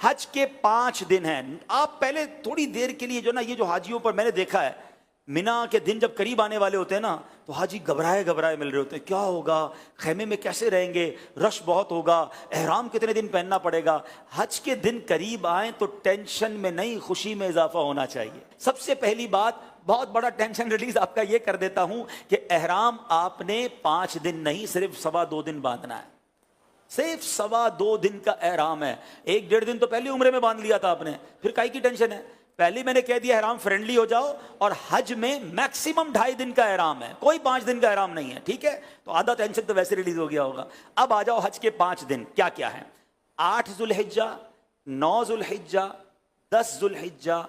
حج کے 5 دن ہیں. آپ پہلے تھوڑی دیر کے لیے جو نا یہ جو حاجیوں پر میں نے دیکھا ہے مینا کے دن جب قریب آنے والے ہوتے ہیں نا تو حاجی گھبرائے مل رہے ہوتے ہیں, کیا ہوگا, خیمے میں کیسے رہیں گے, رش بہت ہوگا, احرام کتنے دن پہننا پڑے گا. حج کے دن قریب آئیں تو ٹینشن میں نہیں خوشی میں اضافہ ہونا چاہیے. سب سے پہلی بات, بہت بڑا ٹینشن ریلیز آپ کا یہ کر دیتا ہوں کہ احرام آپ نے 5 دن نہیں صرف 2.25 دن باندھنا ہے. صرف 2.25 دن کا احرام ہے. 1.5 دن تو پہلے عمرے میں باندھ لیا تھا آپ نے, پھر کائی کی ٹینشن ہے. پہلے میں نے کہہ دیا احرام فرینڈلی ہو جاؤ, اور حج میں میکسیمم 2.5 دن کا احرام ہے, کوئی 5 دن کا احرام نہیں ہے. ٹھیک ہے, تو آدھا ٹینشن تو ویسے ریلیز ہو گیا ہوگا. اب آ جاؤ حج کے 5 دن کیا کیا ہیں. 8 ذوالحجہ, 9 ذوالحجہ, 10 ذوالحجہ,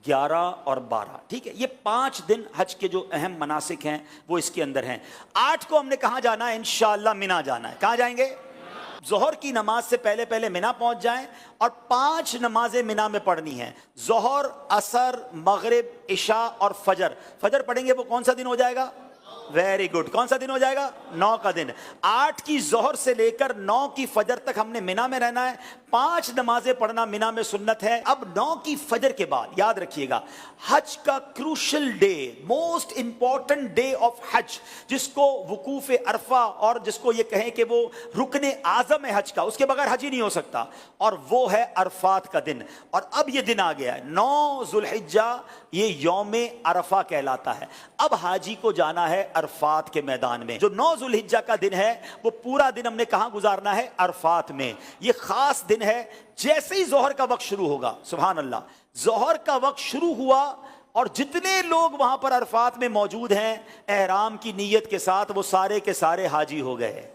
11 اور 12. ٹھیک ہے, یہ 5 دن حج کے جو اہم مناسک ہیں وہ اس کے اندر ہیں. 8 کو ہم نے کہاں جانا ہے, انشاءاللہ مینا جانا ہے. کہاں جائیں گے؟ ظہر کی نماز سے پہلے مینا پہنچ جائیں, اور 5 نمازیں مینا میں پڑھنی ہیں. ظہر, عصر, مغرب, عشاء اور فجر. فجر پڑھیں گے وہ کون سا دن ہو جائے گا؟ ویری گڈ, کون سا دن ہو جائے گا؟ 9 کا دن. 8 کی ظہر سے لے کر 9 کی فجر تک ہم نے مینا میں رہنا ہے. 5 نمازیں پڑھنا مینا میں سنت ہے. اب 9 کی فجر کے بعد یاد رکھیے گا, حج کا crucial day, most important day of حج, جس کو وقوف عرفہ اور جس کو یہ کہیں کہ وہ رکن اعظم ہے حج کا, اس کے بغیر حج ہی نہیں ہو سکتا, اور وہ ہے عرفات کا دن. اور اب یہ دن آ گیا ہے 9 ذوالحجہ, یہ یوم عرفہ کہلاتا ہے. اب حاجی کو جانا ہے عرفات کے میدان میں. جو 9 ذوالحجہ کا دن ہے وہ پورا دن ہم نے کہاں گزارنا ہے؟ عرفات میں. یہ خاص دن ہے. جیسے ہی ظہر کا وقت شروع ہوگا, سبحان اللہ, ظہر کا وقت شروع ہوا اور جتنے لوگ وہاں پر عرفات میں موجود ہیں احرام کی نیت کے ساتھ, وہ سارے کے سارے حاجی ہو گئے.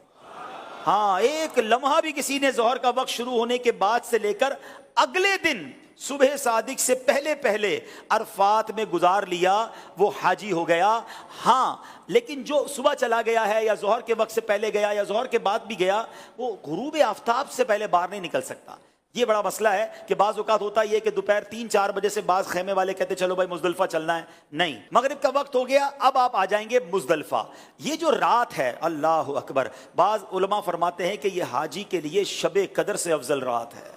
ہاں, ایک لمحہ بھی کسی نے ظہر کا وقت شروع ہونے کے بعد سے لے کر اگلے دن صبح صادق سے پہلے عرفات میں گزار لیا, وہ حاجی ہو گیا. ہاں, لیکن جو صبح چلا گیا ہے یا ظہر کے وقت سے پہلے گیا یا ظہر کے بعد بھی گیا, وہ غروب آفتاب سے پہلے باہر نہیں نکل سکتا. یہ بڑا مسئلہ ہے کہ بعض اوقات ہوتا یہ کہ دوپہر 3-4 بجے سے بعض خیمے والے کہتے چلو بھائی مزدلفہ چلنا ہے. نہیں, مغرب کا وقت ہو گیا, اب آپ آ جائیں گے مزدلفہ. یہ جو رات ہے, اللہ اکبر, بعض علماء فرماتے ہیں کہ یہ حاجی کے لیے شب قدر سے افضل رات ہے.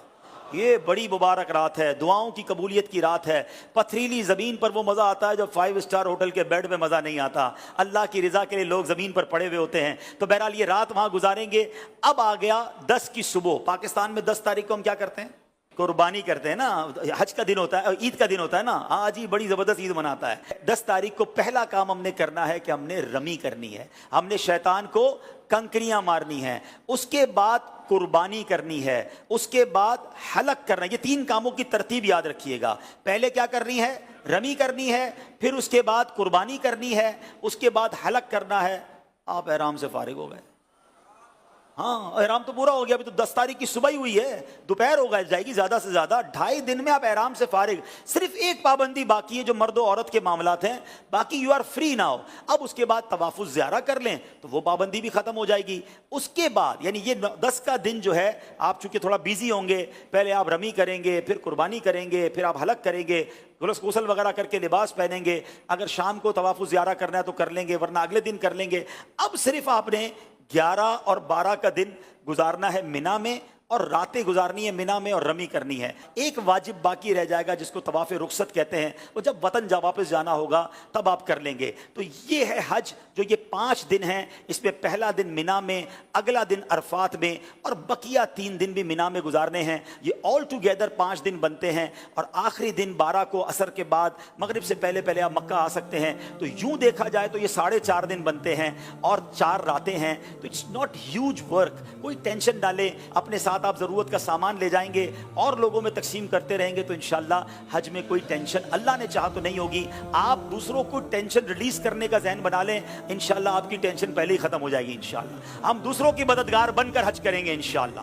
یہ بڑی مبارک رات ہے, دعاؤں کی قبولیت کی رات ہے. پتھریلی زمین پر وہ مزہ آتا ہے جو 5 اسٹار ہوٹل کے بیڈ میں مزہ نہیں آتا. اللہ کی رضا کے لیے لوگ زمین پر پڑے ہوئے ہوتے ہیں. تو بہرحال یہ رات وہاں گزاریں گے. اب آ گیا 10 کی صبح. پاکستان میں 10 تاریخ کو ہم کیا کرتے ہیں؟ قربانی کرتے ہیں نا. حج کا دن ہوتا ہے, عید کا دن ہوتا ہے نا. آج ہی بڑی زبردست عید مناتا ہے. 10 تاریخ کو پہلا کام ہم نے کرنا ہے کہ ہم نے رمی کرنی ہے. ہم نے شیطان کو کنکریاں مارنی ہیں, اس کے بعد قربانی کرنی ہے, اس کے بعد حلق کرنا ہے. یہ 3 کاموں کی ترتیب یاد رکھیے گا. پہلے کیا کرنی ہے؟ رمی کرنی ہے, پھر اس کے بعد قربانی کرنی ہے, اس کے بعد حلق کرنا ہے. آپ احرام سے فارغ ہو گئے. ہاں, احرام تو پورا ہو گیا. ابھی تو 10 تاریخ کی صبح ہی ہوئی ہے, دوپہر ہو جائے گی زیادہ سے زیادہ. 2.5 دن میں آپ احرام سے فارغ. صرف ایک پابندی باقی ہے جو مرد و عورت کے معاملات ہیں, باقی یو آر فری ناؤ. اب اس کے بعد طواف الزیارہ کر لیں تو وہ پابندی بھی ختم ہو جائے گی. اس کے بعد یعنی یہ 10 کا دن جو ہے, آپ چونکہ تھوڑا بیزی ہوں گے, پہلے آپ رمی کریں گے, پھر قربانی کریں گے, پھر آپ حلق کریں گے, غسل وغیرہ کر کے لباس پہنیں گے. اگر شام کو طواف الزیارہ کرنا ہے تو کر لیں گے, ورنہ اگلے دن کر لیں گے. اب صرف آپ نے 11 اور 12 کا دن گزارنا ہے مینا میں, اور راتیں گزارنی ہے مینا میں اور رمی کرنی ہے. ایک واجب باقی رہ جائے گا جس کو طواف رخصت کہتے ہیں, وہ جب وطن واپس جانا ہوگا تب آپ کر لیں گے. تو یہ ہے حج, جو یہ 5 دن ہیں. اس میں پہلا دن مینا میں, اگلا دن عرفات میں, اور بقیہ 3 دن بھی مینا میں گزارنے ہیں. یہ آل ٹوگیدر 5 دن بنتے ہیں. اور آخری دن 12 کو عصر کے بعد مغرب سے پہلے آپ مکہ آ سکتے ہیں. تو یوں دیکھا جائے تو یہ 4.5 دن بنتے ہیں اور 4 راتیں ہیں. تو اٹس ناٹ ہیوج ورک. کوئی ٹینشن ڈالیں, اپنے ساتھ آپ ضرورت کا سامان لے جائیں گے اور لوگوں میں تقسیم کرتے رہیں گے تو انشاءاللہ حج میں کوئی ٹینشن اللہ نے چاہا تو نہیں ہوگی. آپ دوسروں کو ٹینشن ریلیز کرنے کا ذہن بنا لیں, انشاءاللہ آپ کی ٹینشن پہلے ہی ختم ہو جائے گی. انشاءاللہ ہم دوسروں کی مددگار بن کر حج کریں گے انشاءاللہ.